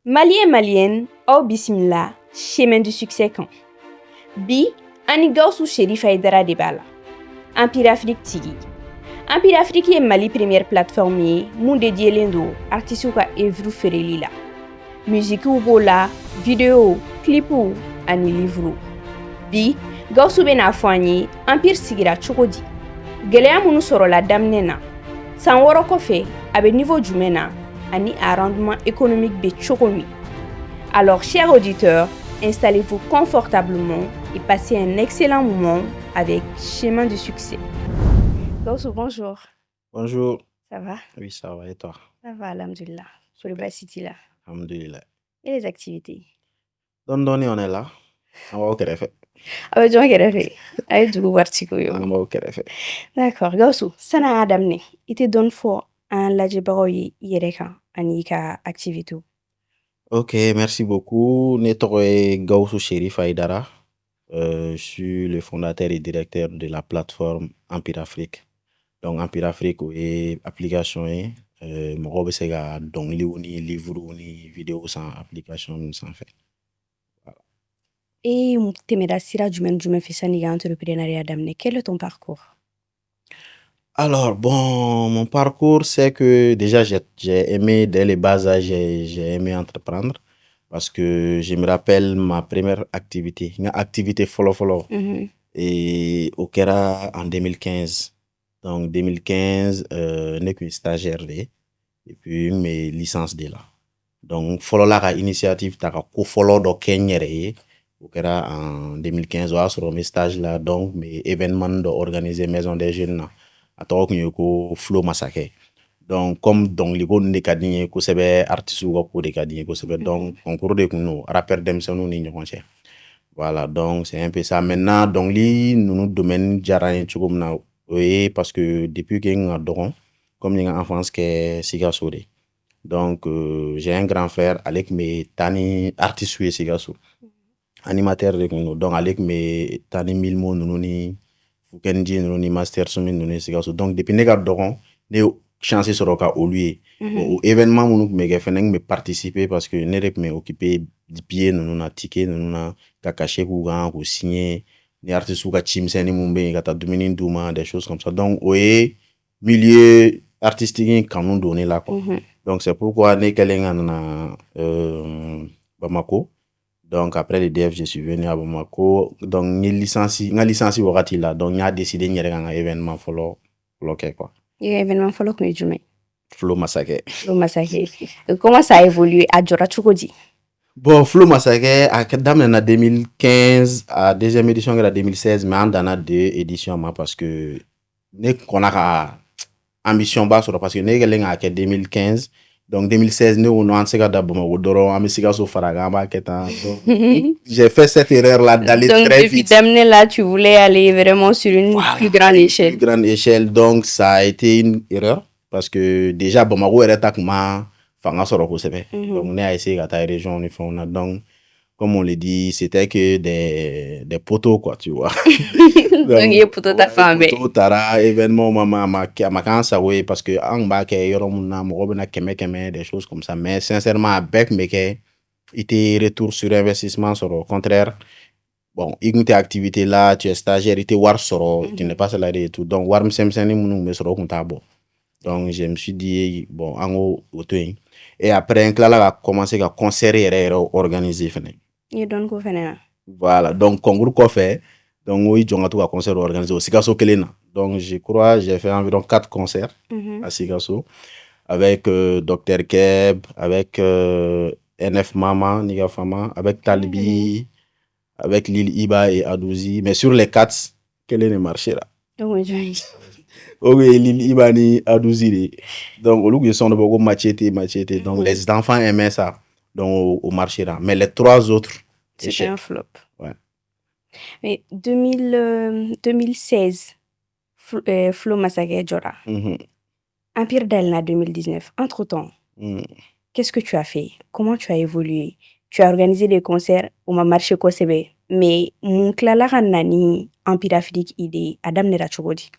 Malien Malienne, aw bisimila chemin du succès kan. Bi ani Gawusu Sheriff Aidara de b'a la. Empire Afrique tigi. Empire Afrique ye Mali première plateforme ye mun dédiélen do artistes ka œuvre feereli la. Musique b'o la, vidéo, clipw ani livre. Bi Gawusu bena fɔ an ye Empire sigira cogo di. Gɛlɛya minnu sɔrɔla daminɛ na. San 6 kɔfɛ a bɛ niveau jumɛn na ani a rendement économique bɛ cogo min. Alors, chers auditeurs, installez-vous confortablement et passez un excellent moment avec Chemin du succès. Gawusu, bonjour. Bonjour. Ça va? Oui, ça va, et toi? Ça va, alhamdulillah. Sur le Bas City là. Alhamdulillah. Et les activités? Dondoni, on est là. On va au Kéréfé. Ah ouais, je vais faire. Du wartiko yo. On va au Kéréfé. D'accord. Gawusu, sana adam ne. Ite don fo an lajebaro yere kan ani ka activité. Ok, merci beaucoup. Nettoye Gawusu Sheriff Aidara. Je suis le fondateur et directeur de la plateforme Empire Afrique. Donc, Empire Afrique est application. Mɔgɔw bɛ se ka dɔnkiliw ni livrew ni vidéos sans application sanfɛ. Et tɛmɛra sira jumɛn fɛ sani ka entrepreneuriat daminɛ? Quel est ton parcours? Alors, bon, mon parcours, c'est que déjà, j'ai aimé, dès les bas âges, j'ai aimé entreprendre. Parce que je me rappelle ma première activité, une activité follow. Et au Kera en 2015. Donc, 2015, n'est qu'une stagiaire. Et puis, mes licences de là. Donc, follow la initiative, t'as ko follow do kenyere. Au Kera en 2015, sur mes stages là, donc, mes événements d'organiser Maison des Jeunes là. Atau ko Flow Massacre. Donc, comme donc les bonnes décadiniers, que c'est artistes ou pour décadiniers, que c'est donc concours de nous, rappeur d'Emson ni ñokonche. Voilà, donc c'est un peu ça. Maintenant, donc nous domaine jarani tchoukoumna, oui, parce que depuis que nous avons comme nous en enfance que Sigasso. Donc, j'ai un grand frère avec mes tani artistes ou Sigasso. Animateur de nous, donc avec mes tani Milmo, nous ni Fukenji, nous ni Master Sumi, nous ni Sigasso. Donc, depuis que nous avons chance sur ka olu au événement munu me ge fenen me participer parce que ne rek me occupé du pied nous na ticket nous na ka caché ku gan ku signer ni artiste ka chimseni mumbe ka ta dumini duma des choses comme ça donc milieu artistique quand nous donner là quoi. Donc c'est pourquoi ne kelenga na Bamako. Donc après le DF je suis venu à Bamako donc ni licence wakati là donc a décidé n'y un événement follow quoi. Et événement follow que tu mets. Flow Massacre. Comment ça a évolué à Djora Chukodi? Bon, Flow Massacre, à Kedam, en 2015, à deuxième édition, en 2016, mais en a 2 éditions, parce que qu'on a ambition basse, parce que nous avons 2015, donc 2016, nous avons j'ai fait cette erreur-là d'aller très vite. Donc, depuis là, tu voulais aller vraiment sur une plus grande échelle. Plus grande échelle, donc ça a été une erreur. Parce que déjà, Bamako est attaquement, donc on a essayé à taille région, donc, comme on le dit, c'était que des poteaux, quoi, tu vois. Donc, il y a poteaux ta femme. Poteaux, tara, événement, ma cansa, oui, parce que en bas, il y a des choses comme ça. Mais sincèrement, avec mes il était retour sur investissement, sur au contraire. Bon, il y a activité là, tu es stagiaire, il était war soro, tu n'es pas salarié et tout. Donc, war m'sem me soro comptable. Donc, je me suis dit, bon, en haut, et après, un a commencé à concerter et organiser. Et donc, quoi faire? Voilà, donc, concours qu'on fait, donc, oui, j'ai un concert organisé au Sigasso Kelena. Donc, je crois, j'ai fait environ 4 concerts à Sigasso, avec Dr. Keb, avec NF Mama, Niga Fama, avec Talbi, avec Lil Iba et Adouzi. Mais sur les 4, Kelena marché là. Ok, Lil Ibani Adouziri. Donc, au lieu de son de machete. Donc, les enfants aimaient ça. Donc, au marché là. Mais les 3 autres, c'était un flop. Ouais. Mais 2016, Flow Massacre Djora. Empire Delna 2019. Entre-temps, qu'est-ce que tu as fait? Comment tu as évolué? Tu as organisé des concerts au marché Kosebe. Mais mon klala nani Empire Afrique idée Adam Nera Chogodi.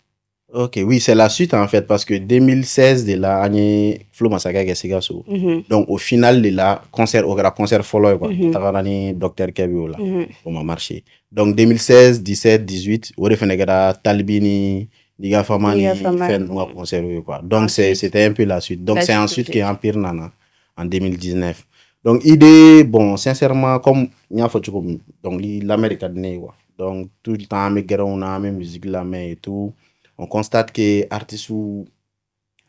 Ok, oui, c'est la suite en fait, parce que 2016, de là, Agné Flo Masaka Gesigaso. Donc, au final, de là, concert follow, quoi. Tagarani, Dr. Kebiola, pour ma marché. Donc, 2016, 17, 18, Ore Fenegara, Talbini, Diga Famani, Fen, concert, quoi. Donc, c'était un peu la suite. Donc, c'est ensuite qu'il y a Empire Nana, en 2019. Donc, idée, bon, sincèrement, comme Nya Fotukum, donc, l'Amérique a donné, quoi. Donc, tout le temps, on a mes musique la main et tout. On constate que artistes ou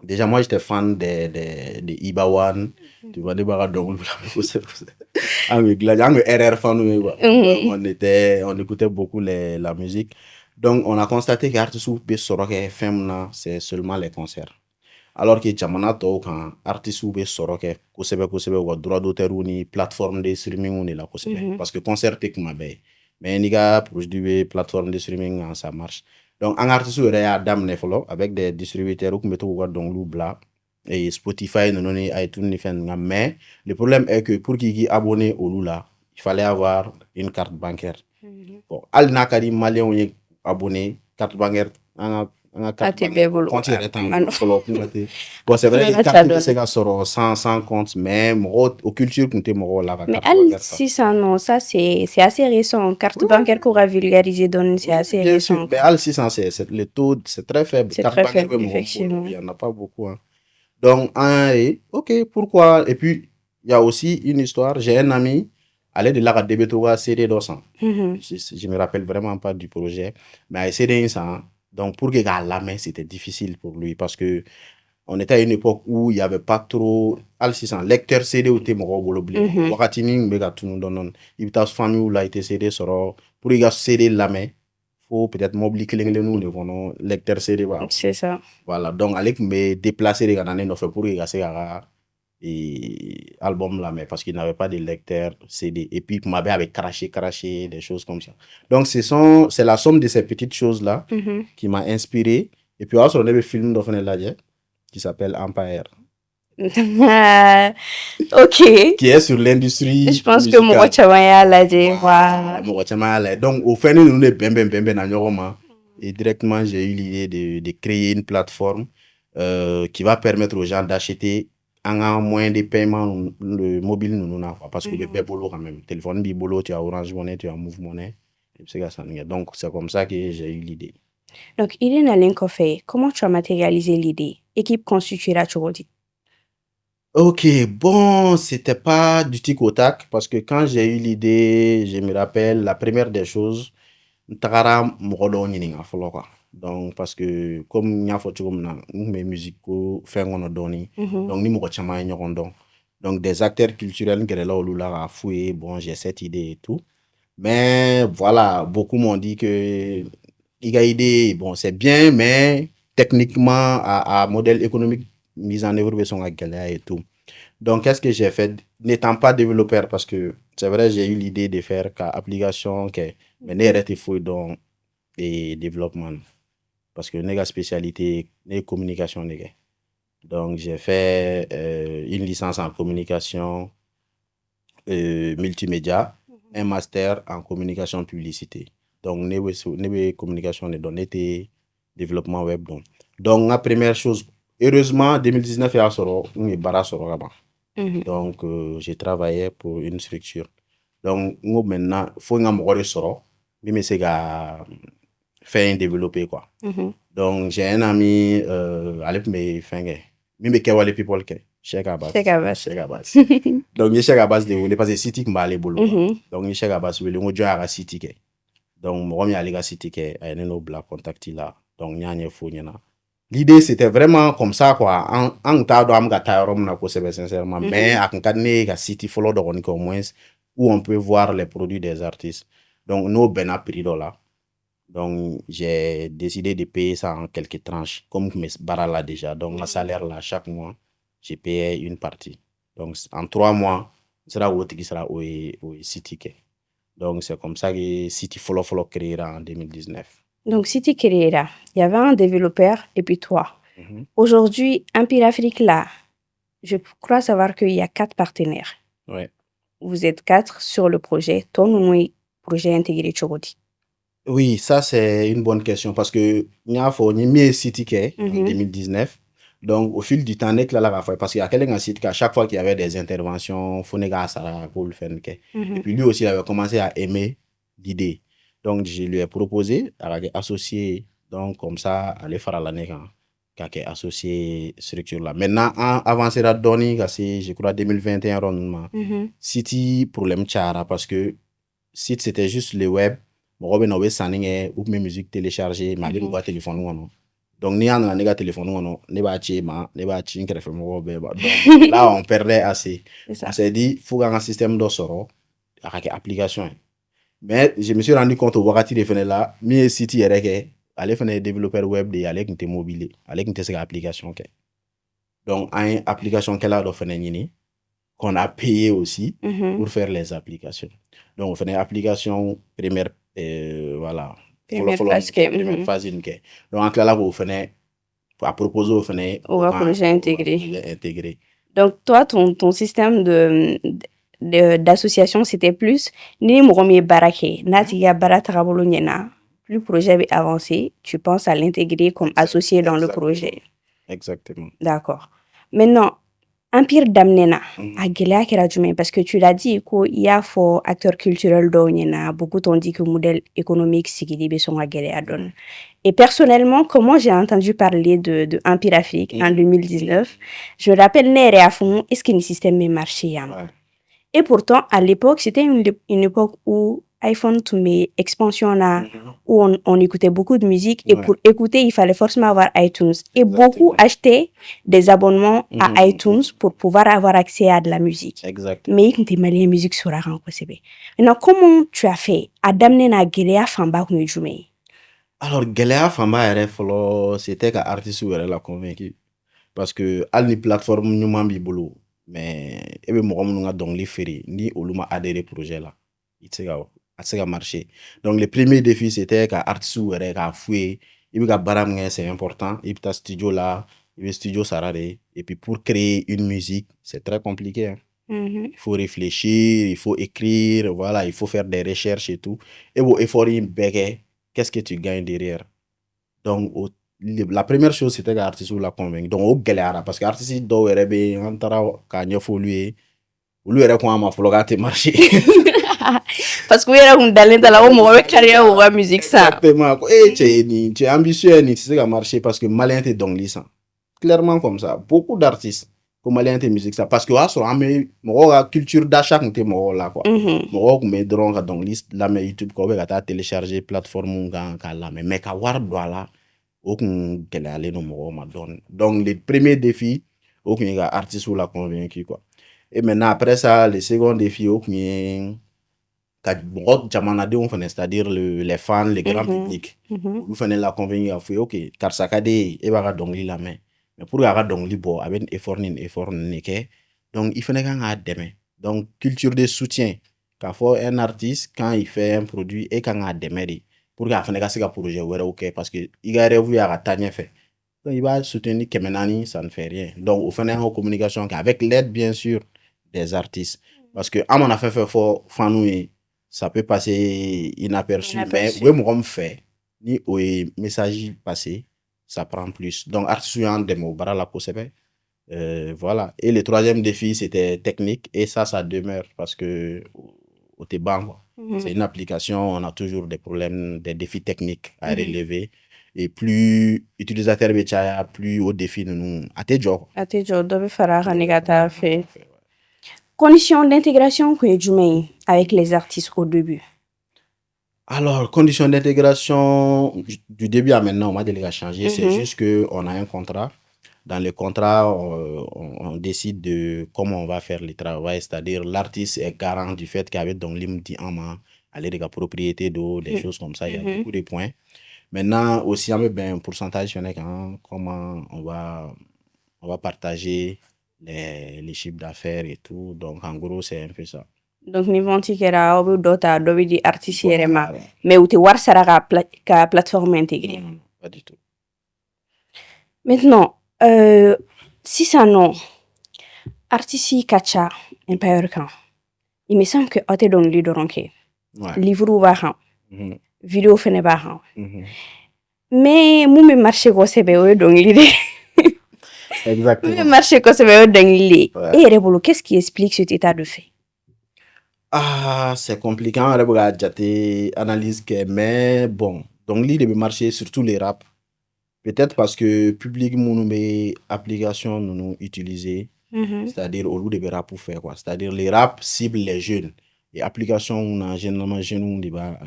déjà moi j'étais fan de Ibawan, tu vois des bagages donc RR fan on écoutait beaucoup la musique. Donc on a constaté que artistes ou be soroke femna c'est seulement les concerts. Alors que jamana to kan artistes ou be soroke kosebe wa droit d'auteur ou ni plateforme de streaming ou ni la kosebe parce que concert tek mabe mais ni ga produit plateforme de streaming ça marche. Donc, en artiste, il y a Dame Nefolo avec des distributeurs qui mettent au donc l'oubla et Spotify, non, iTunes, mais le problème est que pour qu'ils abonné au Lula, il fallait avoir une carte bancaire. Bon, Al Nakari, Malien, on est abonné, carte bancaire, un carte bancaire. Bon, c'est vrai que carte c'est sans compte, mais au culture, compte là. Mais Al 600, non, ça c'est assez récent. Carte bancaire qu'on a vulgarisé, donc c'est assez récent. Mais Al 600, le taux, c'est très faible. C'est très faible, effectivement. Il n'y en a pas beaucoup. Hein. Donc, ok, pourquoi? Et puis, il y a aussi une histoire. J'ai un ami, allé de la Debetoga CD 200. Je me rappelle vraiment pas du projet, mais CD 100. Donc, pour que la main, c'était difficile pour lui parce que on était à une époque où il n'y avait pas trop al 600 lecteur CD ou te mɔgɔw bolo bilen wakati min bɛ ka tunu dɔɔni i bɛ taa famille la i tɛ CD sɔrɔ pour i ka CD lamɛn faut peut-être mobile kelen kelenninw de kɔnɔ lecteur CD b'a c'est ça voilà donc ale tun bɛ déplacer de ka na ne nɔfɛ pour i ka se ka ka album lamɛn parce qu'il n'avait pas de lecteur CD et puis tuma bɛɛ a bɛ cracher des choses comme ça donc c'est la somme de ces petites choses là qui m'a inspiré et puis o y'a sɔrɔ ne bɛ film dɔ fana lajɛ qui s'appelle Empire. Ok. Qui est sur l'industrie. Je pense musicale. Que Moko Chamaya l'a dit. Voilà. Moko Chamaya l'a. Donc, au fait, nous sommes ben. Et directement, j'ai eu l'idée de créer une plateforme qui va permettre aux gens d'acheter en moyen de paiement le mobile nous parce que le bébolo quand même. Téléphone bibolo, tu as Orange Money, tu as Move Money. Donc, c'est comme ça que j'ai eu l'idée. Donc, Irina Linkofe, comment tu as matérialisé l'idée? Équipe constituée Chorodi. Ok, bon, c'était pas du tic au tac parce que quand j'ai eu l'idée, je me rappelle, la première des choses, Tagara Morodo Nyininga quoi. Donc, parce que comme il y a mes musicaux, donc ni Moro Chama donc des acteurs culturels qui là au a fouillé, bon, j'ai cette idée et tout. Mais voilà, beaucoup m'ont dit que idée, bon, c'est bien, mais techniquement, à modèle économique mise en œuvre son galère et tout. Donc, qu'est-ce que j'ai fait? N'étant pas développeur, parce que c'est vrai, j'ai eu l'idée de faire une application qui mais n'est fouille dans et développement. Parce que n'est spécialité, n'est communication. Donc, j'ai fait une licence en communication multimédia, un master en communication publicité. Donc, n'est communication des données et développement web. Donc, la première chose, heureusement, 2019, il y a un barra sur là-bas. Donc, j'ai travaillé pour une structure. Donc, maintenant, il faut que je sois mais c'est faire développer quoi. Donc, j'ai un ami, Alep me fait mais Kewale people ke Cheikh Abbas. Donc, il Cheikh Abbas de parce que City qui m'a allé bolo. Donc, il Cheikh Abbas veut le à City ke. Donc, moi, je suis allé à City ke, il y a un black contact là. Donc, il y a un fou, l'idée c'était vraiment comme ça quoi en ta do am ga tayorom na ko sebe sincèrement mais ak kadne ga city follow do au moins où on peut voir les produits des artistes donc nous ben a prix là donc j'ai décidé de payer ça en quelques tranches comme mes barra là déjà donc mon salaire là chaque mois j'ai payé une partie donc en 3 mois sera autre qui sera au city donc c'est comme ça que city follow créé en 2019. Donc, City Kerera, il y avait un développeur et puis toi. Aujourd'hui, Empire Afrique, là, je crois savoir qu'il y a 4 partenaires. Ouais. Vous êtes 4 sur le projet. Ton projet intégré Chorodi. Oui, ça c'est une bonne question parce que nya fo ni mi site ke en 2019. Donc au fil du temps nek la fois parce qu'il y a quelqu'un site qu'à chaque fois qu'il y avait des interventions, faut nega ça pour le faire ke. Et puis lui aussi il avait commencé à aimer l'idée. Donc je lui ai proposé à associer donc comme ça aller faire la nega qui associé structure là. Maintenant avancer la donner c'est je crois 2021 rondement. City problème chara parce que site c'était juste le web mɔgɔ bɛ na o bɛ sanni kɛ u tun bɛ musique télécharger mais ale b'u ka téléphone kɔnɔ donc n'i y'a nana ne ka téléphone kɔnɔ ne b'a ci e ma ne b'a ci n kɛrɛfɛ mɔgɔw bɛɛ ma donc là on perdait assez on s'est dit fo k'an ka système dɔ sɔrɔ a ka kɛ application ye mais je me suis rendu compte o wagati de fɛnɛ la min ye site yɛrɛ kɛ ale fɛnɛ ye développeur web de ye ale tun tɛ mobile ye ale tun tɛ se ka application kɛ donc an ye application kɛla dɔ fɛnɛ ɲini qu'on a payé aussi pour faire les applications donc o fɛnɛ application première voilà première phase in ke donc en là vous fenez à proposer au fenez au projet intégré intégré donc toi ton système d'association c'était plus ni mogomi barake natiga barata bolo nyena plus projet est avancé tu penses à l'intégrer comme associé dans le projet exactement d'accord maintenant Empire Damnena, a gɛlɛya kɛra jumɛn parce que tu l'as dit ko il y a fort acteur culturel dɔw ɲɛna beaucoup t'ont dit que modèle économique sigili bɛ sɔn ka gɛlɛya dɔɔni et personnellement comment j'ai entendu parler de Empire Afrique en 2019 je me rappelle ne yɛrɛ y'a fɔ est-ce que le système bɛ marcher yan et pourtant à l'époque c'était une époque où iPhone tun bɛ expansion na où on écoutait beaucoup de musique et pour écouter il fallait forcément avoir iTunes et beaucoup achetaient des abonnements à iTunes pour pouvoir avoir accès à de la musique. Mais il y a des musique sur la rang. Maintenant, comment tu as fait à d'amener na gɛlɛya fanba kun ye jumɛn ye? Alors gɛlɛya fanba yɛrɛ fɔlɔ c'était ka artiste yɛrɛ la convaincu parce que hali ni plateforme ɲuman b'i bolo mais e bɛ mɔgɔ minnu ka dɔnkili feere ni olu ma adhérer projet la i tɛ se ka a tɛ se ka marcher donc le premier défi c'était ka artiste yɛrɛ k'a f'u ye i bɛ ka baara min kɛ c'est important i bɛ taa studio la i bɛ studio sara de et puis pour créer une musique c'est très compliqué hein. Il faut réfléchir, il faut écrire, voilà, il faut faire des recherches et tout. Et bon, effort bɛɛ kɛ qu'est-ce que tu gagnes derrière donc la première chose c'était que artiste la convaincre donc o gɛlɛyara parce que artiste dɔw yɛrɛ bɛ yen an taara k'a ɲɛfɔ olu ye olu yɛrɛ ko an ma fɔlɔ k'a tɛ marcher parce que u yɛrɛ kun dalen t'a la ko mɔgɔ bɛ carrière u ka musique san exactement ko cɛ nin tu es ambitieux nin tɛ se ka marcher parce que maliyɛn tɛ dɔnkili san clairement comme ça beaucoup d'artistes ko maliyɛn tɛ musique san parce que o y'a sɔrɔ an bɛ mɔgɔw ka culture d'achat kun tɛ mɔgɔw la quoi mɔgɔw kun bɛ dɔrɔn ka dɔnkili lamɛn YouTube kan ou bien ka taa télécharger plateforme kan k'a lamɛn mais ka wari don a la o kun gɛlɛyalen don mɔgɔw ma dɔɔni donc le premier défi o kun ye ka artiste la convaincre quoi et maintenant après ça le second défi o kun ye ka mɔgɔ jamanadenw fɛnɛ c'est-à-dire les fans les grands publics olu fɛnɛ la convaincre k'a fɔ ye ok karisa ka di ye e b'a ka dɔnkili lamɛn mais pour que a ka dɔnkili bɔ a bɛ nin effort nin effort nin de kɛ donc i fɛnɛ kan k'a dɛmɛ donc culture de soutien k'a fɔ un artiste quand il fait un produit e kan k'a dɛmɛ de pour que a fɛnɛ ka se ka projet wɛrɛw kɛ parce que i ka rêve ye a ka taa ɲɛfɛ donc i b'a soutenir 400 ça ne fait rien donc o fɛnɛ y'an ka communication kɛ avec l'aide bien sûr des artistes parce que an mana fɛn fɛn fɔ fanu ye ça peut passer inaperçu mais u bɛ mɔgɔ min fɛ ni o ye message passé ça prend plus donc artiste y'an dɛmɛ o baara la kosɛbɛ voilà et le troisième défi c'était technique et ça demeure parce que au ban quoi c'est une application on a toujours des problèmes des défis techniques à relever et plus utilisateur bɛ caya plus au défi ninnu a tɛ jɔ dɔ bɛ fara a kan ne ka taa fɛ condition d'intégration kun ye jumɛn ye avec les artistes au début alors condition d'intégration du début à maintenant on m'a délé à changer c'est juste que on a un contrat dans le contrat on décide de comment on va faire le travail c'est-à-dire l'artiste est garant du fait qu'avec donc l'imdi en main aller de la propriété d'eau des choses comme ça il y a beaucoup de points maintenant aussi on met un pourcentage comment on va partager les chiffres d'affaires et tout donc en gros c'est un peu ça donc ni venti kɛra aw bɛ dɔ ta dɔ bɛ di artiste yɛrɛ ma mais u tɛ wari sara ka plateforme intégrée pas du tout maintenant sisan nɔ artiste ka ca Empire kan il me semble que aw tɛ dɔnkili dɔrɔn kɛ livre b'a kan vidéo fɛnɛ b'a kan. Mhm. Mais mun bɛ marché kosɛbɛ o ye dɔnkili de ye. Mun bɛ Exactement. marché kosɛbɛ o ye dɔnkili de ye. Ouais. E yɛrɛ bolo qu'est-ce qui explique cet état de fait? Ah, c'est compliqué. On va regarder analyse que, mais bon, donc l'idée de marcher surtout les rap. Peut-être parce que public mon application nous utiliser, c'est-à-dire au lieu de rap pour faire quoi. C'est-à-dire les rap ciblent les jeunes et applications on a généralement jeunes on débat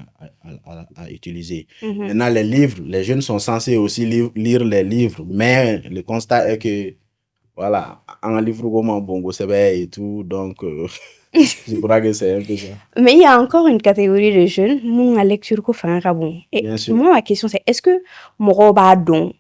à utiliser. Maintenant les livres, les jeunes sont censés aussi lire les livres, mais le constat est que voilà, un livre comme bongo c'est bien et tout, donc je crois que c'est un peu ça. Mais il y a encore une catégorie de jeunes, mon la lecture ko fanga ka bon. Et Bien sûr. moi ma question c'est est-ce que mɔgɔw b'a dɔn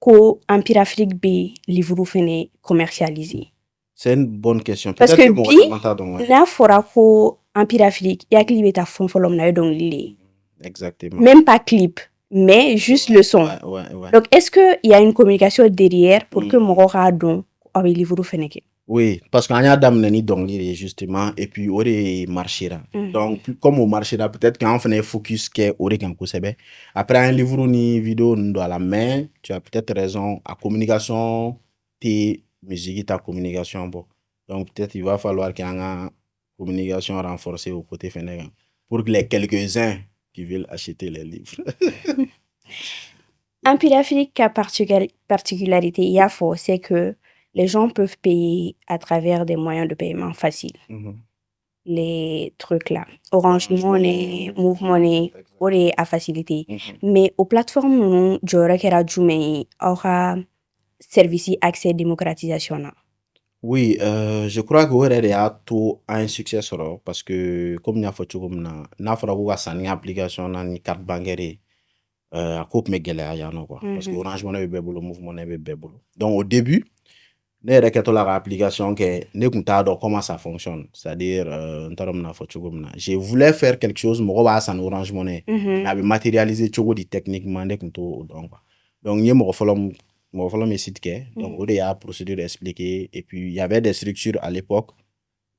ko Empire Afrique bɛ livre fɛnɛ commercialisé? C'est une bonne question. Parce Peut-être que que bi moi, ouais. n'a fɔra ko Empire Afrique i hakili bɛ taa fɛn fɔlɔ min na o ye dɔnkili de ye. Exactement. Même pas clip, mais juste le son. Ouais. Donc est-ce que il y a une communication derrière pour que mɔgɔw k'a dɔn aw bɛ livre fɛnɛ kɛ? Oui, parce qu'on y a d'amener donc justement et puis on marché là. Donc comme au marché là peut-être quand on fait un focus qui est au après un livre ni vidéo nous à la main, tu as peut-être raison à communication tes musique ta communication bon. Donc peut-être il va falloir qu'il y ait une communication renforcée au côté féminin pour que les quelques-uns qui veulent acheter les livres. Empire Afrique a particularité il y a fort c'est que les gens peuvent payer à travers des moyens de paiement faciles. Les trucs là. Orange Money, Move Money, o de a facilité. Mais aux plateformes nous, jɔyɔrɔ kɛra jumɛn ye aw ka service accès démocratisation na? Oui, je crois que ouais, il y a tout un succès sur eux, parce que comme il y a fait comme n'a fera quoi ça ni application na ni carte bancaire à coupe mais galère ya non quoi parce que Orange Money be bolo Move Money be bolo. Donc au début ne yɛrɛ kɛtɔ la ka application kɛ ne kun t'a dɔn comment ça fonctionne, c'est-à-dire n t'a dɔn n bɛna fɔ cogo min na, je voulais faire quelque chose mɔgɔ b'a san ni Orange Money mais a bɛ matérialiser cogo di techniquement ne kun t'o dɔn quoi. Donc n ye mɔgɔ fɔlɔ min site kɛ donc o de y'a procédure expliqué et puis il y avait des structures à l'époque,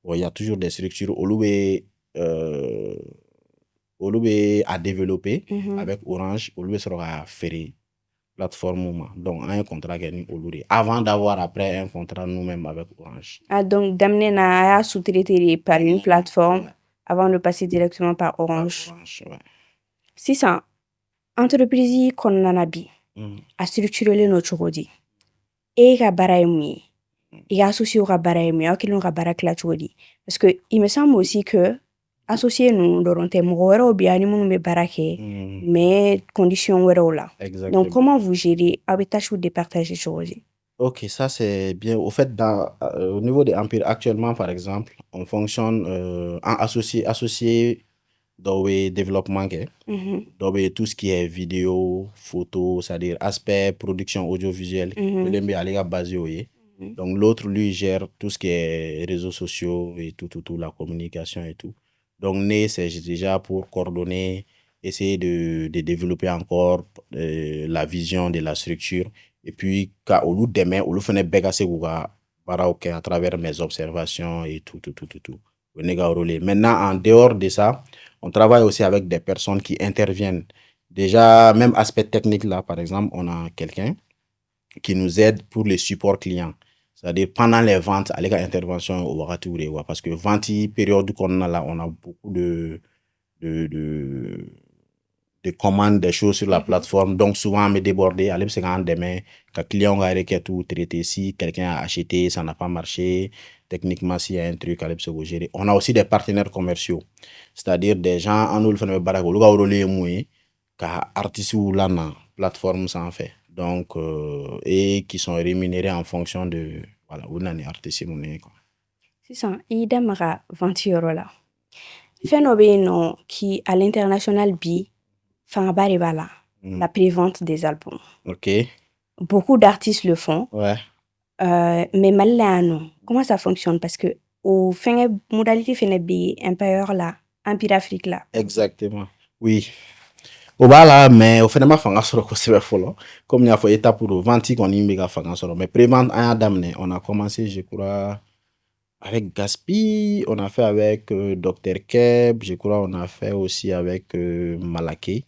bon il y a toujours des structures olu bɛ à développer avec Orange olu bɛ sɔrɔ ka feere plateforme donc on a un contrat qui est avant d'avoir après un contrat nous-mêmes avec Orange. Ah donc d'amener à sous-traiter par une plateforme avant de passer directement par Orange. Ouais. Si ça entreprise kɔnɔna na bi a structurelen no cogo di? E ka baara ye mun ye? I ka associé ka baara ye mun ye? Aw kelen ka baara kila cogo di? Parce que il me semble aussi que associé ninnu dɔrɔn tɛ mɔgɔ wɛrɛw bɛ yan ni minnu bɛ baara kɛ mais condition wɛrɛw la. Exactement. Donc comment vous gérez? Aw bɛ tâches départager cogo di? Ok, ça c'est bien. Au fait, au niveau des Empire, actuellement par exemple, on fonctionne en associé dans le développement, dans tout ce qui est vidéo, photo, c'est-à-dire aspect production audiovisuelle, donc l'autre lui gère tout ce qui est réseaux sociaux et tout, la communication et tout. Donc c'est déjà pour coordonner, essayer de développer encore la vision de la structure. Et puis, au lieu demain, au lieu de faire à travers mes observations et tout. Maintenant, en dehors de ça, on travaille aussi avec des personnes qui interviennent. Déjà, même aspect technique là, par exemple, on a quelqu'un qui nous aide pour les supports clients. C'est-à-dire pendant les ventes, avec l'intervention au Waratouré, parce que vente période qu'on a là, on a beaucoup de commandes, des choses sur la plateforme. Donc souvent, on est débordé. Allez, c'est quand demain, quand client a tout traité, si quelqu'un a acheté, ça n'a pas marché. Techniquement, s'il y a un truc, allez, c'est gérer. On a aussi des partenaires commerciaux. C'est-à-dire des gens, en nous, le fait de barago, le gars, relais mouillé, car artistes ou là, na plateforme, ça en fait. Donc, et qui sont rémunérés en fonction de, voilà, où on est artiste, quoi. C'est ça. Il y a des ventes là. Phénomène qui, à l'international, bi, la prévente des albums. Ok. Beaucoup d'artistes le font. Ouais. Mais malheureusement, comment ça fonctionne? Parce que au fin modalité fait Empire là, Empire Afrique là. Exactement. Oui. Au bas là, mais au final, fanga soro ko sebe folo. Comme il y a fait étape pour vente qu'on y méga fanga soro. Mais prévente à damné, on a commencé, je crois, avec Gaspi, on a fait avec Dr Keb, je crois, on a fait aussi avec Malaké.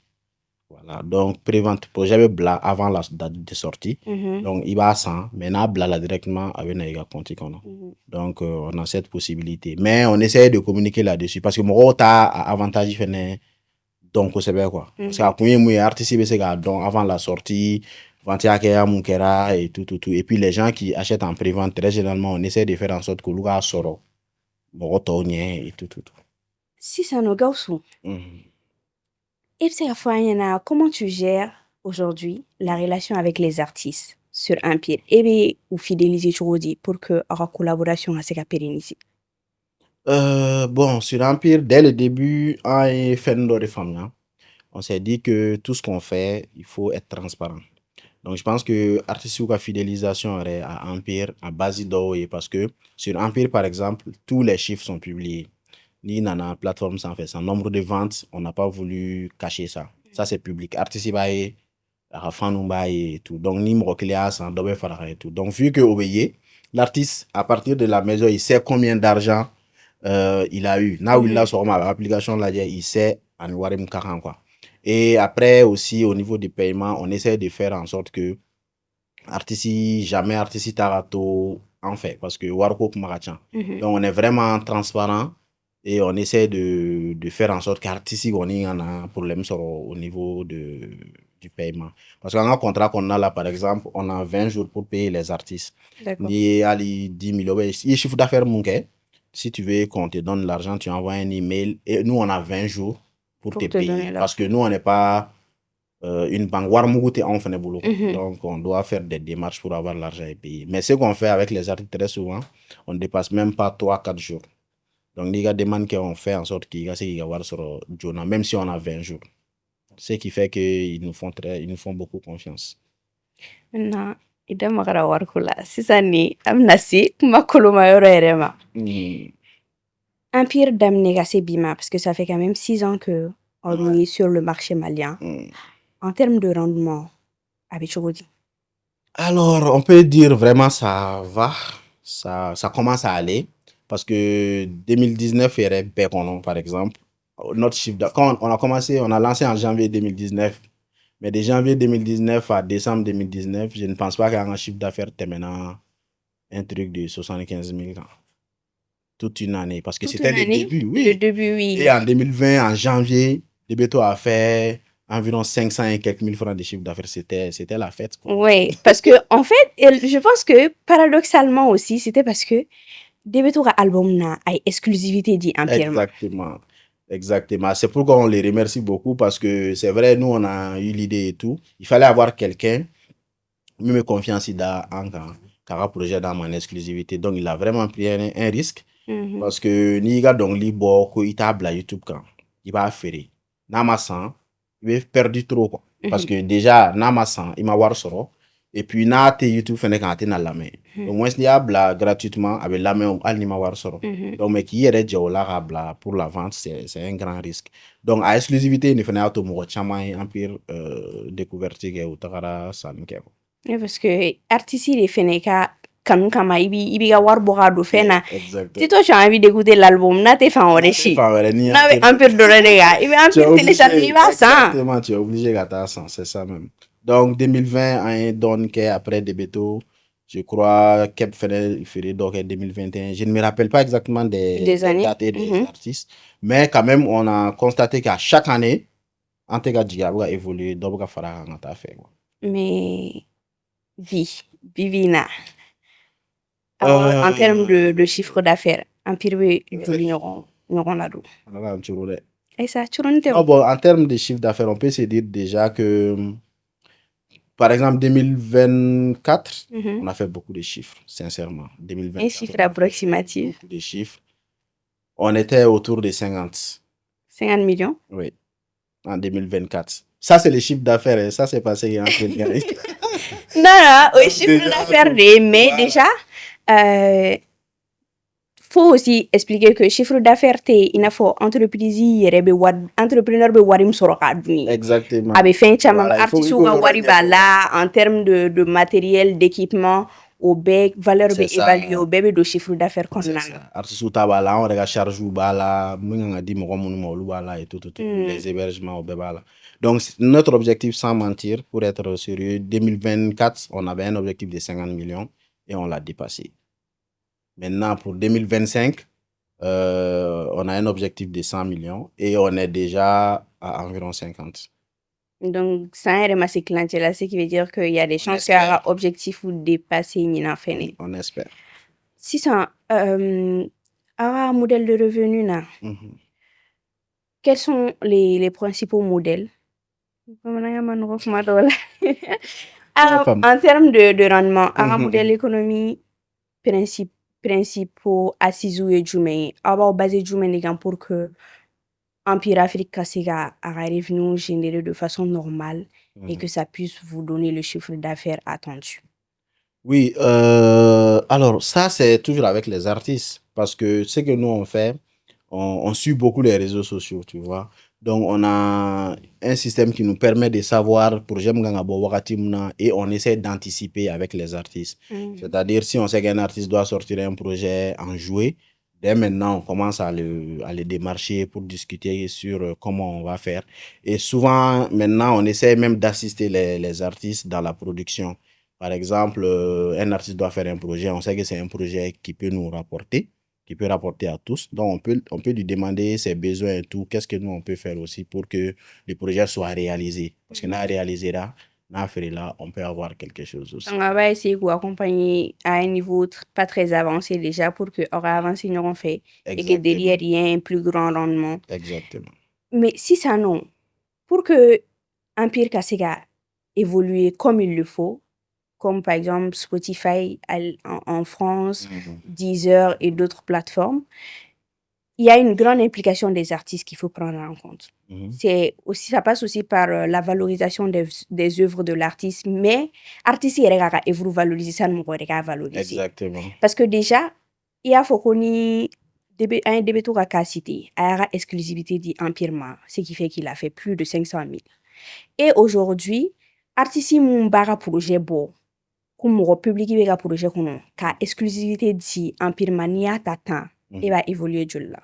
Voilà. Donc, prévente, projet be bla avant la date de sortie. Donc, il va à 100, mais n'a bla là directement avec Naïga Conti. Donc, on a cette possibilité. Mais on essaie de communiquer là-dessus parce que mon ta avantage, il fait donc c'est bien quoi. Parce que quand il y a artiste, c'est donc avant la sortie, vendre à Moukera et tout. Et puis, les gens qui achètent en prévente, très généralement, on essaie de faire en sorte que le gars sort. Et tout. Si ça nous gauche. Et puis, comment tu gères aujourd'hui la relation avec les artistes sur Empire et bien, ou fidéliser Chorodi pour que la collaboration soit pérennisée? Bon, sur Empire, dès le début, on fait de femmes. On s'est dit que tout ce qu'on fait, il faut être transparent. Donc, je pense que artistique ou fidélisation est à Empire, à base d'eau, parce que sur Empire, par exemple, tous les chiffres sont publiés. Ni dans la plateforme sans fait ça. Nombre de ventes, on n'a pas voulu cacher ça. Ça, c'est public. Artistique, et tout. Donc, ni Mroklia, sans dobe et tout. Donc, vu que obéi, l'artiste, à partir de la maison, il sait combien d'argent il a eu. Là où il a sur ma application, là, il sait en Warim 40, quoi. Et après aussi, au niveau du paiement, on essaie de faire en sorte que artiste, jamais artiste tarato en fait, parce que Warko Marachan. Donc, on est vraiment transparent et on essaie de faire en sorte qu'artiste, on ait un problème sur, au niveau du paiement. Parce qu'en un contrat qu'on a là, par exemple, on a 20 jours pour payer les artistes. Ni Ali 10 000 euros. Il chiffre d'affaires, mon gars. Si tu veux qu'on te donne l'argent, tu envoies un email et nous, on a 20 jours pour te payer. Parce que nous, on n'est pas une banque. On fait boulot. Donc, on doit faire des démarches pour avoir l'argent et payer. Mais ce qu'on fait avec les artistes, très souvent, on ne dépasse même pas 3-4 jours. Donc, les gars demandent qu'on fait en sorte qu'ils y avoir sur Jonah, même si on a 20 jours. Ce qui fait qu'ils nous font beaucoup confiance. Maintenant, idan magana warkula sisan ni amna si kuma koloma yoro erema. Empire d'Amnégacé Bima, parce que ça fait quand même 6 ans que on est sur le marché malien. En termes de rendement, avec Chogodi. Alors, on peut dire vraiment ça va, ça commence à aller, parce que 2019 il y avait Béconon, par exemple. Notre chiffre quand on a commencé, on a lancé en janvier 2019, mais de janvier 2019 à décembre 2019, je ne pense pas qu'il y a un chiffre d'affaires terminant un truc de 75 000 ans. Toute une année, parce que c'était le début, oui. Le début, oui. Et en 2020, en janvier, le Béto a fait environ 500 et quelques mille francs de chiffre d'affaires. C'était la fête, quoi. Oui, parce que, en fait, je pense que, paradoxalement aussi, c'était parce que Débéto a album na a exclusivité dit entièrement. Exactement. C'est pourquoi on les remercie beaucoup, parce que c'est vrai, nous, on a eu l'idée et tout. Il fallait avoir quelqu'un, me confiance dans un projet dans mon exclusivité. Donc, il a vraiment pris un risque. Parce que ni gars donc li ko ita bla YouTube quand il va faire namasan il va perdre trop quoi. Parce que déjà namasan il m'a voir soro et puis na te YouTube fait quand t'es dans la main au moins il y a bla gratuitement avec la main al ni m'a voir soro donc mais qui est là bla pour la vente c'est un grand risque. Donc à exclusivité il fait auto mo chama empire découverte que utara sanke. Parce que artiste il fait kanu kama ibi ga war boga do fena si toi tu as envie d'écouter l'album na te fa oreshi na un peu de rega ibi un peu télécharger il va ça exactement tu es obligé d'attendre ça c'est ça même. Donc 2020 un don que après Débéto je crois Kep ferait donc 2021 je ne me rappelle pas exactement des années dates et des artistes mais quand même on a constaté qu'à chaque année Antega Diga va évoluer donc fara ngata fait quoi. Mais Vivina en termes de chiffre d'affaires, Empire n'auront la doux. Et ça, tu bon, en termes de chiffre d'affaires, on peut se dire déjà que, par exemple, 2024, on a fait beaucoup de chiffres, sincèrement. 2024, un chiffre approximatif. Beaucoup de chiffres. On était autour de 50. 50 millions? Oui, en 2024. Ça, c'est le chiffre d'affaires. Ça, c'est passé en Non, au chiffre d'affaires, mais déjà, faut aussi expliquer que chiffre d'affaires il faut entreprise entrepreneur be warim soroka duni exactement abe fin chama artiste wa wari bala en termes de matériel d'équipement au bec valeur C'est be ça. évalué au bébé de chiffre d'affaires qu'on C'est a. ça. Artiste ou tabala, on regarde charge ou bala, m'en dit mon ou bala et tout, les hébergements au bala. Donc, notre objectif, sans mentir, pour être sérieux, 2024, on avait un objectif de 50 millions et on l'a dépassé. Maintenant, pour 2025, on a un objectif de 100 millions et on est déjà à environ 50. Donc, ça a un assez là, ce qui veut dire qu'il y a des chances qu'il y aura objectif ou dépasser une fin. On espère. Si ça, un modèle de revenu, là, quels sont les principaux modèles? En termes de rendement, un modèle d'économie principaux assis ou jumé, avoir basé jumé pour que Empire Afrique Kassiga a revenu généré de façon normale et que ça puisse vous donner le chiffre d'affaires attendu. Oui, alors ça c'est toujours avec les artistes parce que ce que nous on fait, on suit beaucoup les réseaux sociaux, tu vois. Donc on a un système qui nous permet de savoir pour et on essaie d'anticiper avec les artistes. C'est-à-dire si on sait qu'un artiste doit sortir un projet en jouet, dès maintenant on commence à les démarcher pour discuter sur comment on va faire. Et souvent maintenant on essaie même d'assister les artistes dans la production. Par exemple, un artiste doit faire un projet, on sait que c'est un projet qui peut nous rapporter, qui peut rapporter à tous. Donc, on peut lui demander ses besoins et tout. Qu'est-ce que nous, on peut faire aussi pour que le projet soit réalisé. Parce que nous, réalisé là, on peut avoir quelque chose aussi. On va essayer de vous accompagner à un niveau pas très avancé déjà pour que aura avancé nous on fait et que derrière il y ait un plus grand rendement. Exactement. Mais si ça non, pour que Empire Kassiga évolue comme il le faut, comme par exemple Spotify en France, Deezer et d'autres plateformes, il y a une grande implication des artistes qu'il faut prendre en compte. C'est aussi, ça passe aussi par la valorisation des œuvres de l'artiste, mais artiste il y a une valoriser ça nous valoriser. Exactement. Parce que déjà, il y a faut qu'on y un début de capacité, il y a exclusivité d'Empire, ce qui fait qu'il a fait plus de 500 000. Et aujourd'hui, artiste mon bara projet beau. Comme le public il va projet qu'on a exclusivité di Empire Mania tata et va évoluer de là.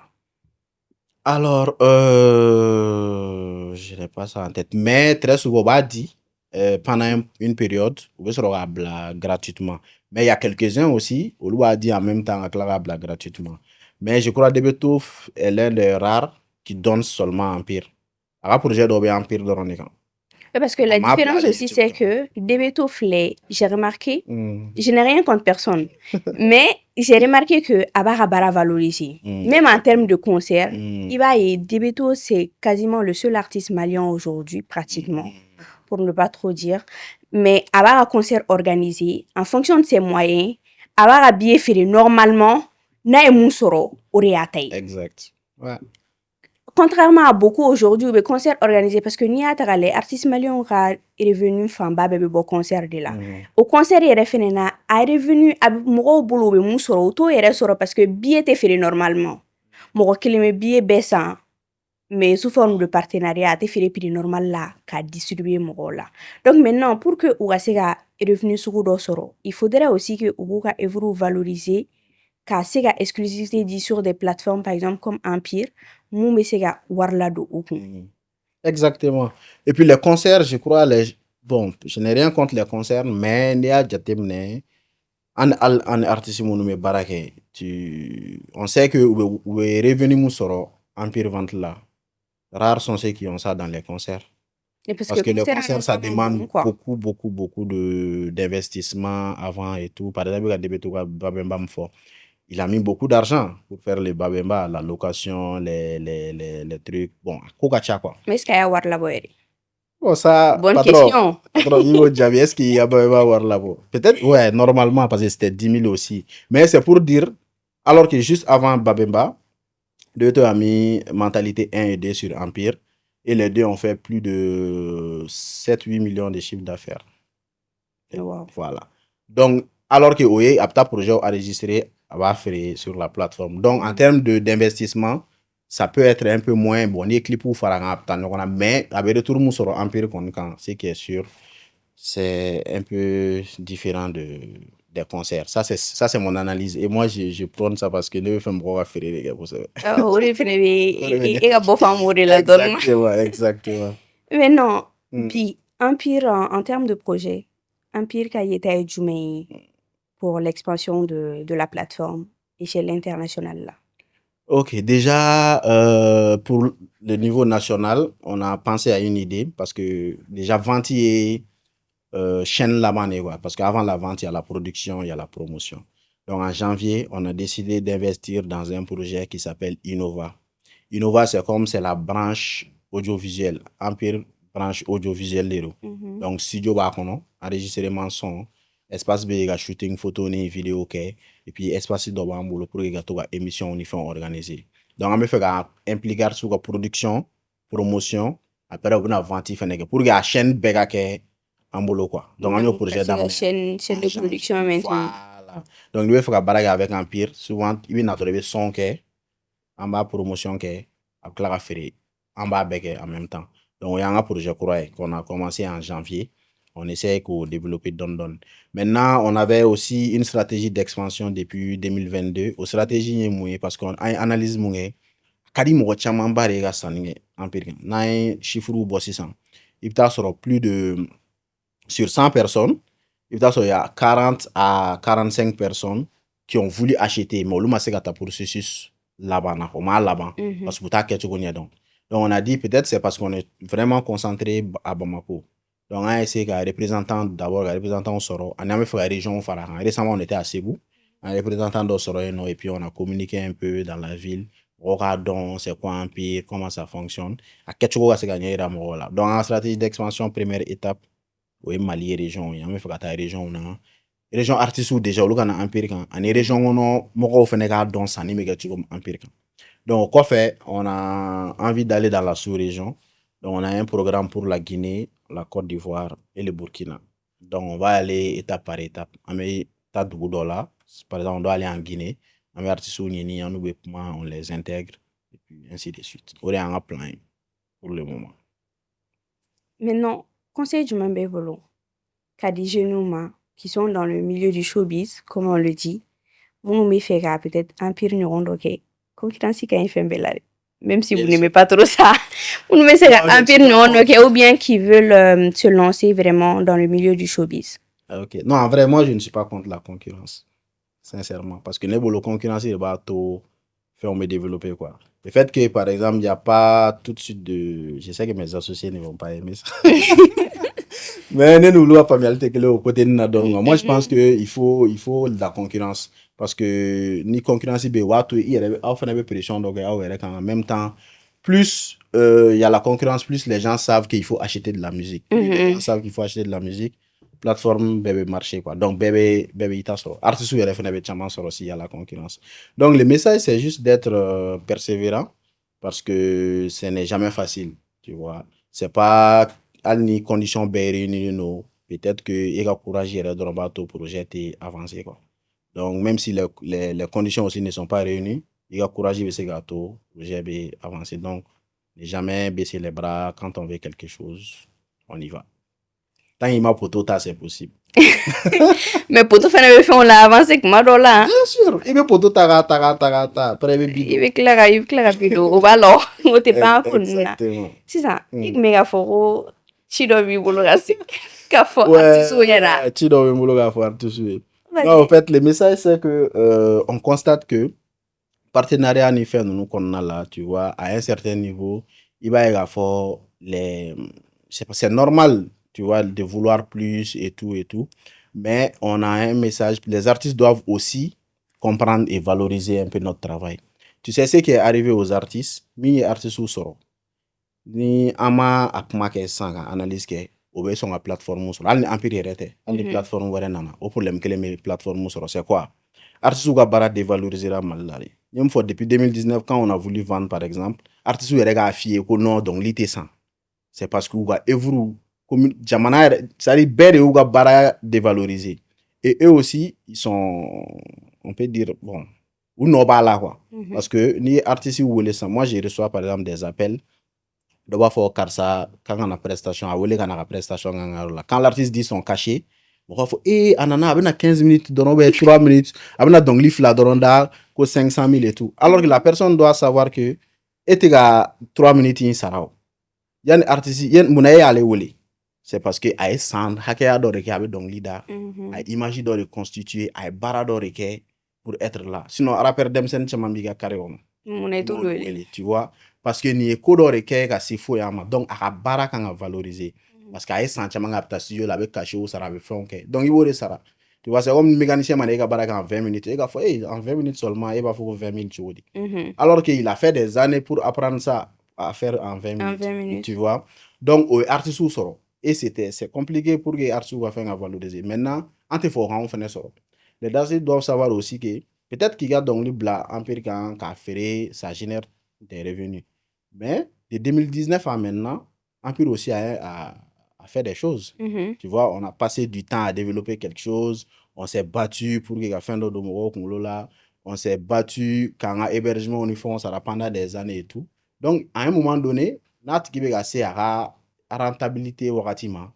Alors, je n'ai pas ça en tête, mais très souvent, on dit pendant une période, on sera gratuitement. Mais il y a quelques-uns aussi, on a dit en même temps gratuitement. Mais je crois que Debetouf est l'un des rares qui donne seulement Empire. Alors, projet d'Obé Empire de Ronika. Parce que la différence aussi, c'est que Debetouf, j'ai remarqué, je n'ai rien contre personne, mais j'ai remarqué que Abara valorisé. Même en termes de concert, Debetouf, c'est quasiment le seul artiste malien aujourd'hui, pratiquement, pour ne pas trop dire. Mais Abara concert organisé, en fonction de ses moyens, Abara billet fait normalement, n'a Moussoro, Oriatei. Exact. Ouais. Contrairement à beaucoup aujourd'hui, les concerts organisés, parce que ni à les artistes maliens ont revenu famba bébé beau concert de là. Au concert il refait na a revenu à moro boulot be musoro auto et ressort parce que billet était fait normalement. Moro kilime billet baissant mais sous forme de partenariat était fait prix normal là qu'a distribuer moro là. Donc maintenant pour que Ouassega est revenu sur do soro, il faudrait aussi que Ouga evru valoriser qu'a sega exclusivité dit sur des plateformes par exemple comme Empire. Exactement. Et puis les concerts, je crois, bon, je n'ai rien contre les concerts, mais il y a des artistes on sait que vous est revenu sur Empire Vente là. Rares sont ceux qui ont ça dans les concerts. Parce que les concerts, ça demande beaucoup d'investissement avant et tout. Par exemple, il a mis beaucoup d'argent pour faire les babemba, la location, les trucs. Bon, quoi. Mais est-ce qu'il y a Warlabo? Bon, ça, bonne question. Est-ce qu'il y a babemba Warlabo? Peut-être, ouais, normalement, parce que c'était 10 000 aussi. Mais c'est pour dire, alors que juste avant Babemba, deux a mis mentalité 1 et 2 sur Empire. Et les deux ont fait plus de 7-8 millions de chiffres d'affaires. Wow. Voilà. Donc, alors que Oye, Apta Projet a enregistré va faire sur la plateforme. Donc, en termes d'investissement, ça peut être un peu moins bon. Les clips pour faire mais avec tout le monde sur Empire, ce qui est sûr, c'est un peu différent des concerts. Ça, c'est mon analyse. Et moi, je prône ça parce que ne fais pas faire les gars pour ça. O de fɛnɛ bɛ e ka bɔ fan o de la dɔɔni. Exactement. Mais non, Mm. bi Empire en termes de projet, Empire ka yeta ye jumɛn ye pour l'expansion de la plateforme échelle internationale là? Ok, déjà, pour le niveau national, on a pensé à une idée parce que déjà, vente est chaîne là-bas, quoi. Parce qu'avant la vente, il y a la production, il y a la promotion. Donc, en janvier, on a décidé d'investir dans un projet qui s'appelle Innova. Innova, c'est la branche audiovisuelle, Empire branche audiovisuelle lero. Donc, studio bakono, enregistrement son, espace béga shooting photo ni vidéo ok, et puis espace do ba mbolo pour ga to ga émission ni fait organiser. Donc, on me fait ga impliquer sur la production, promotion, après on a vente fait pour ga chaîne béga ke ambolo quoi. Donc, on a un projet dans la chaîne de production maintenant. Voilà. Donc, lui, il faut que baraga avec Empire, souvent, il va trouver son ke, en bas promotion ke, avec la faire en bas avec en même temps. Donc, il y a un projet qu'on a commencé en janvier. On essaie de développer don. Maintenant, on avait aussi une stratégie d'expansion depuis 2022. Aux stratégies, parce qu'on analyse mouye. Kadi mo chaman bare ga saninge Empire. Nai chiffre ou bossi san. Il peut sur plus de sur 100 personnes, il y a 40 à 45 personnes qui ont voulu acheter, mais on a un processus là-bas, parce que donc on a dit peut-être c'est parce qu'on est vraiment concentré à Bamako. Donc on a essayé qu'un représentant d'abord, un représentant au Soro, on a fait la région Farahan. Récemment on était à Ségou, un représentant au Soro et puis on a communiqué un peu dans la ville. Regardons c'est quoi Empire, comment ça fonctionne. À Ketchugo c'est gagné là. Donc en stratégie d'expansion, première étape, oui Mali région, il y a même fait la région na. Région artiste ou déjà le Empire kan. En région on moko fene ka don sani me gatu comme Empire kan. Donc quoi fait, on a envie d'aller dans la sous-région. Donc on a un programme pour la Guinée, la Côte d'Ivoire et le Burkina. Donc on va aller étape par étape. On met $. Par exemple, on doit aller en Guinée. On met artistes ou nini, on les intègre et puis ainsi de suite. On est en plein pour le moment. Maintenant, conseil du Mambevolo, qu'a des jeunes qui sont dans le milieu du showbiz, comme on le dit, vous me fera peut-être Empire ok. Concurrence qui a fait belare. Même si vous n'aimez pas trop ça, vous me fera Empire ok, ou bien qui veulent se lancer vraiment dans le milieu du showbiz. Ok. Non, en vrai, moi, je ne suis pas contre la concurrence. Sincèrement. Parce que la concurrence, il va tout faire me développer, quoi. Le fait que, par exemple, il n'y a pas tout de suite de... Je sais que mes associés ne vont pas aimer ça. Mais nous, pas mal au côté de nous. Moi, je pense qu'il faut de la concurrence. Parce que ni concurrence, il y a une pression. Donc, en même temps, plus il y a la concurrence, plus les gens savent qu'il faut acheter de la musique. Les gens savent qu'il faut acheter de la musique. Plateforme bébé marché quoi. Donc bébé ita soro. Artiste ou RFNB chaman soro s'il y a la concurrence. Donc le message c'est juste d'être persévérant parce que ce n'est jamais facile, tu vois. C'est pas à ni condition bien réunies no. Peut-être que il y a courage et de bateau projet et avancer quoi. Donc même si les conditions aussi ne sont pas réunies, il y a courage et gâteau projet et avancer. Donc ne jamais baisser les bras quand on veut quelque chose, on y va. Tant qu'il m'a poto, c'est possible. Mais poto fait on l'a avancé que madola. Bien sûr, il veut poto ta. Il veut clair vidéo au ballon, au t'es pas kunna. C'est ça. Il méga fort chido bi bologasi. Kafo artiste yera. Chido bi bologasi artiste. Non, en fait, le message c'est que on constate que partenariat ni fait nous qu'on a là, tu vois, à un certain niveau, il va y avoir c'est normal. Tu vois, de vouloir plus et tout. Mais on a un message. Les artistes doivent aussi comprendre et valoriser un peu notre travail. Tu sais ce qui est arrivé aux artistes? Mi artistes ou soro. Ni ama akma ke sanga analyse ke obe son la plateforme soro. Al ni empire rete. Al ni plateforme were nana. Au problème que les plateformes soro c'est quoi? Artistes ou bara dévaloriser la malari. Même fois depuis 2019 quand on a voulu vendre par exemple, artistes ou rega affié ko non donc l'ité sans. C'est parce que ou ga evru comme jamana ça dit bête ou bara dévalorisé et eux aussi ils sont on peut dire bon ou non pas là quoi parce que ni artistes ou les moi je reçois par exemple des appels de voir faire car ça quand on a prestation à voler quand on a prestation quand l'artiste dit son cachet mɔgɔ fɔ a nana a bɛna 15 minutes dɔrɔn ou 3 minutes a bɛna dɔnkili fila dɔrɔn da ko 500 000 et tout alors que la personne doit savoir que e tɛ ka 3 minutes in sara o yani artiste munna e y'ale wele c'est parce que a ye san hakɛya dɔ de kɛ a bɛ dɔnkili da a ye image dɔ de constituer a ye baara dɔ de kɛ pour être là sinon rappeur denmisɛnnin caman b'i ka carré kɔnɔ munna i t'olu wele tu vois parce que nin ye ko dɔ de kɛ ka se foyi a ma donc a ka baara kan ka valoriser parce que a ye san caman kɛ a bɛ taa studio la a bɛ cachet sara a bɛ fɛnw kɛ donc i b'o de sara tu vois c'est comme mécanicien mana e ka baara kɛ en 20 minutes e k'a fɔ en 20 minutes seulement e b'a fɔ ko 20 000 cogo di alors qu'il a fait des années pour apprendre ça à faire en 20 minutes tu vois donc o ye artiste sɔrɔ et c'est compliqué pour que artiste ka fɛn ka valoriser maintenant an tɛ fɔ o k'anw fɛnɛ sɔrɔ les artistes doivent savoir aussi que peut-être qu'il y a dɔnkili bila Empire kan k'a feere ça génère des revenus mais de 2019 à maintenant Empire aussi a fait des choses tu vois on a passé du temps à développer quelque chose on s'est battu pour que ka fɛn dɔ don mɔgɔw kunkolo la on s'est battu k'an ka hébergement ni fɛnw sara pendant des années et tout donc à un moment donné n'a tigi bɛ ka se a ka rentabilité wagati ma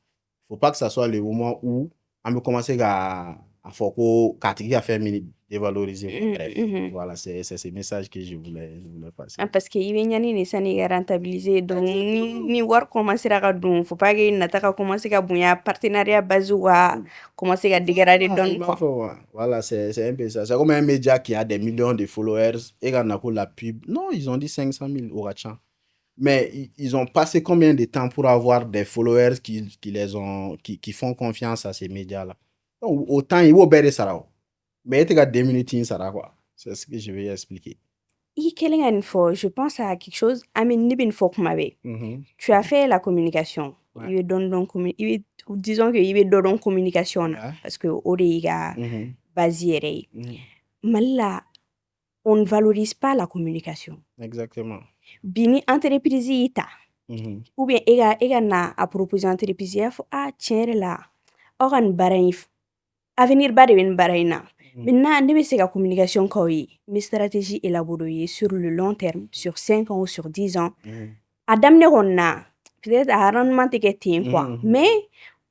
faut pas que ça soit le moment où on peut commencer à fɔ ko k'a tigi ka fɛn min dévaloriser bref voilà c'est ce message que je voulais passer parce que i bɛ ɲani de sani ka rentabiliser donc ni wari commencera ka don faut pas que nata ka commencer ka bonya partenariat base ka commencer ka dégrader dɔɔni quoi voilà c'est un peu ça c'est comme un média qui a des millions de followers et ka na ko la pub non ils ont dit 500 000 au ka ca mais ils ont passé combien de temps pour avoir des followers qui font confiance à ces médias-là? Donc, autant ils vont bien ça. Mais il y a 2 minutes, ça quoi. C'est ce que je vais expliquer. Je pense à quelque chose. Tu as fait la communication. Ouais. Disons que il y a communication. Ouais. Parce que il y a basé. Mais là, on ne valorise pas la communication. Exactement. Bini entreprise ita. Ou bien ega na a proposer entreprise ya fo tiens la. Oran barain avenir ba de ben baraina. Maintenant ne be se ka communication ko yi. Mes stratégies élaborées sur le long terme, sur 5 ans ou sur 10 ans. Adam ne ronna peut-être à rendement te ketin quoi. Mais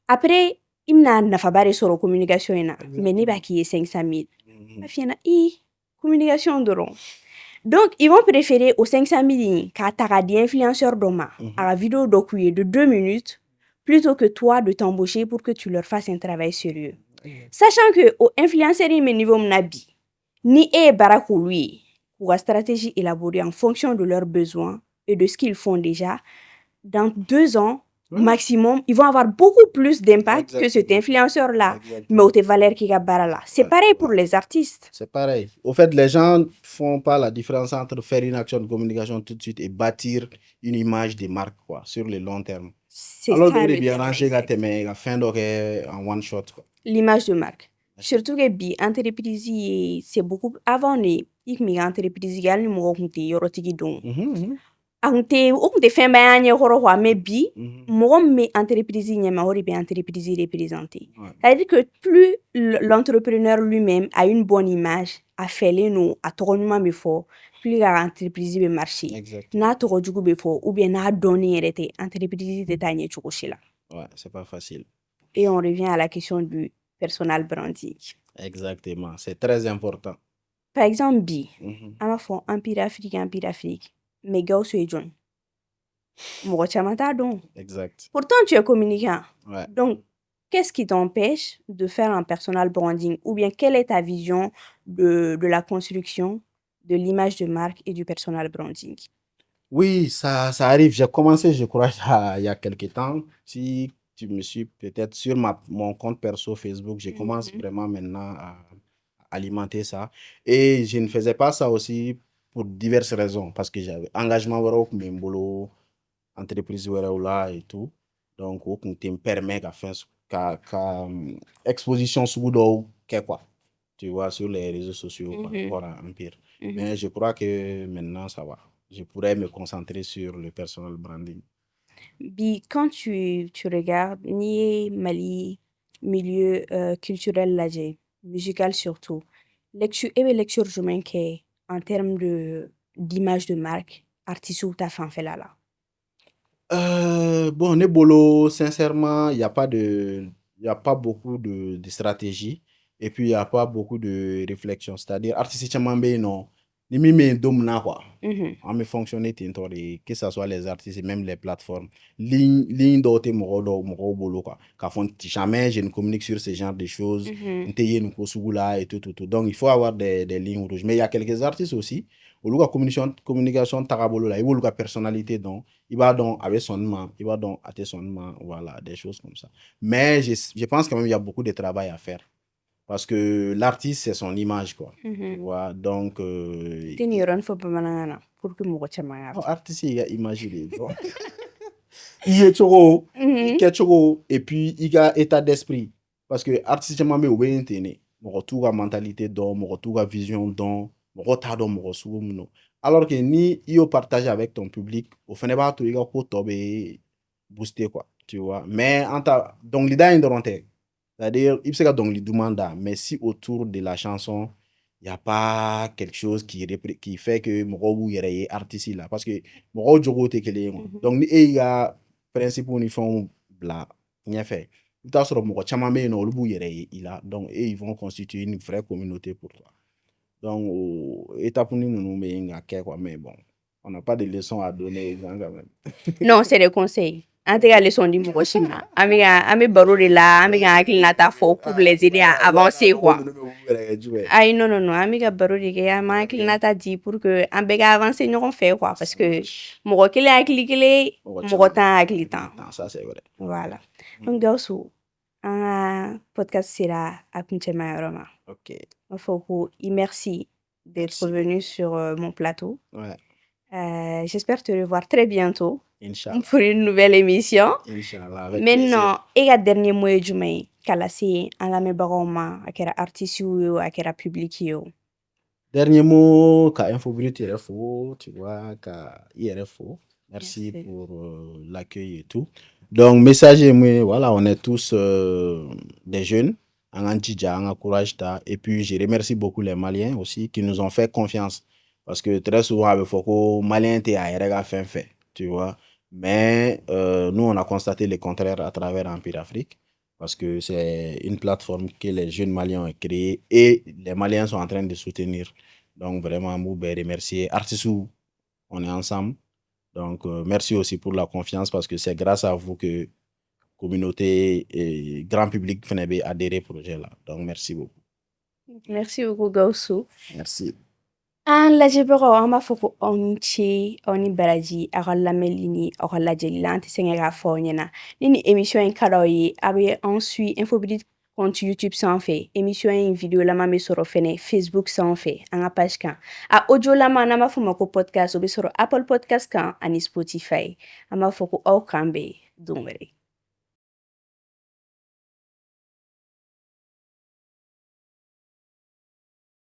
après imna na fa bare sur la communication ina. Mais ne ba ki 500 000. Afiena communication doron. Donc, ils vont préférer aux 500 000 qu'à ta des influenceurs d'Oma, à la vidéo de 2 minutes, plutôt que toi de t'embaucher pour que tu leur fasses un travail sérieux. Sachant que aux influenceurs, mais niveau mnabi, ni barakou lui, ou la stratégie élaborée en fonction de leurs besoins et de ce qu'ils font déjà, dans 2 ans, maximum, ils vont avoir beaucoup plus d'impact que cet influenceur-là. Mais au valeur qui là. C'est pareil pour les artistes. C'est pareil. Au fait, les gens font pas la différence entre faire une action de communication tout de suite et bâtir une image de marque quoi, sur le long terme. C'est alors ça. Alors, bien rangé la fin en one shot. L'image de marque. Surtout que bi entreprise c'est beaucoup avant les entreprise gal numéro compté yorotigi don. Ante o kunte fɛn bɛɛ y'an ɲɛkɔrɔ quoi mais bi mɔgɔ min bɛ entreprise ɲɛma o de bɛ entreprise représenter. C'est-à-dire que plus l'entrepreneur lui-même a une bonne image a fɛlen don a tɔgɔ ɲuman bɛ fɔ plus ka entreprise bɛ marcher. N'a tɔgɔ jugu bɛ fɔ ou bien n'a dɔnni yɛrɛ tɛ entreprise tɛ taa ɲɛ cogo si la. Ouais, c'est pas facile. Et on revient à la question du personal branding. Exactement, c'est très important. Par exemple bi an b'a fɔ Empire Afrique. Mais Gauss et John. Exact. Pourtant, tu es communicant. Ouais. Donc, qu'est-ce qui t'empêche de faire un personal branding? Ou bien, quelle est ta vision de la construction de l'image de marque et du personal branding? Oui, ça arrive. J'ai commencé, je crois, il y a quelques temps. Si tu me suis peut-être sur mon compte perso Facebook, je commence vraiment maintenant à alimenter ça. Et je ne faisais pas ça aussi pour diverses raisons, parce que j'avais engagement avec boulot, entreprise là et tout. Donc, on me permet de faire exposition sur quoi, tu vois, sur les réseaux sociaux par rapport à Empire. Mais je crois que maintenant, ça va. Je pourrais me concentrer sur le personal branding. Quand tu regardes, ni Mali, milieu culturel, musical surtout, lecture en termes d'image de marque, artiste ou ta fan fait là. Bon, Nebolo, sincèrement, il n'y a pas de il y a pas beaucoup de stratégie et puis il y a pas beaucoup de réflexion. C'est-à-dire, artiste chamambe, non. Ni mi me domna quoi. Mhm. On me fonctionner tintor et que ce soit les artistes et même les plateformes. Ligne d'autres moro bolo quoi. Qu'à fond, jamais je ne communique sur ce genre de choses. Mhm. Nteye nuko sugula et tout. Donc, il faut avoir des lignes rouges. Mais il y a quelques artistes aussi. Au lieu de communication tarabolo là, il y a une personnalité donc, il va donc avec son nom, il va donc à son nom, voilà, des choses comme ça. Mais je pense quand même qu'il y a beaucoup de travail à faire. Parce que l'artiste, c'est son image, quoi. Tu Mhm. vois, donc... Tini yoron fo bamananga na pour que mɔgɔ caman k'a non, fɔ. artiste, il y a image de donc. Il est trop, il est trop, et puis il y a état d'esprit. Parce que artiste, mais ou bien intérêt. Mon tout la mentalité dans, mon tout la vision dans, mon retard dans mon ressource. Alors que ni il partage avec ton public, au final, tu vas tout booster, quoi. Tu vois. Mais, donc, l'idée est de c'est-à-dire, il se donc les demandes, mais si autour de la chanson, il n'y a pas quelque chose qui fait que mon est artiste là. Parce que mon jogo te kele. Donc, il y a principe où ils font bla, rien fait. Tout à l'heure, mon chama me no lubu il a. Donc, ils vont constituer une vraie communauté pour toi. Donc, étape nous quoi, mais bon, on n'a pas de leçons à donner quand même. Non, c'est des conseils. An tɛ ka leçon di mɔgɔ si ma. An bɛ baro de la, an bɛ ka hakilinata fɔ pour les aider à avancer quoi. Ayi non, an bɛ ka baro de kɛ, an ma hakilinata di pour que an bɛɛ ka avancer ɲɔgɔn fɛ quoi. Parce que mɔgɔ kelen hakili kelen, mɔgɔ tan hakili tan. Ça, c'est vrai. Voilà. Donc, Gawusu, an ka podcast sera a kuncɛma yɔrɔ ma. Ok. Il faut que merci d'être Merci. venu sur mon plateau. Ouais. J'espère te revoir très bientôt Inch'Allah. pour une nouvelle émission. Inch'Allah, avec Maintenant, plaisir. et la dernier mot est jumɛn ye k'a lase an lamɛnbagaw ma a kɛra artiste ye o a kɛra public ye o. Dernier mot, ka Infobrut RFO, tu vois, ka IRFO. Merci Merci. pour l'accueil et tout. Donc, message, moi, voilà, on est tous des jeunes, en Antidja, en courage, et puis je remercie beaucoup les Maliens aussi qui nous ont fait confiance. Parce que très souvent, il faut que les Maliens aient fait, tu vois. Mais nous, on a constaté le contraire à travers Empire Afrique. Parce que c'est une plateforme que les jeunes Maliens ont créée et les Maliens sont en train de soutenir. Donc, vraiment, je vous remercie. Artisou, on est ensemble. Donc, merci aussi pour la confiance parce que c'est grâce à vous que la communauté et grand public FNB adhéré au projet là. Donc, merci beaucoup. Merci beaucoup Gawusu. Merci. An lajɛbagaw an b'a fɔ ko aw ni ce aw ni baraji aw ka lamɛnli ni aw ka lajɛli la an tɛ sɛgɛn k'a fɔ aw ɲɛna ni nin émission in ka d'aw ye a bɛ an suit Infobrut compte YouTube sanfɛ émission in video lama bɛ sɔrɔ fɛnɛ Facebook sanfɛ an ka page kan a audio lama n'an b'a fɔ o ma ko podcast o bɛ sɔrɔ Apple Podcast kan ani Spotify an b'a fɔ ko aw kan bɛn don wɛrɛ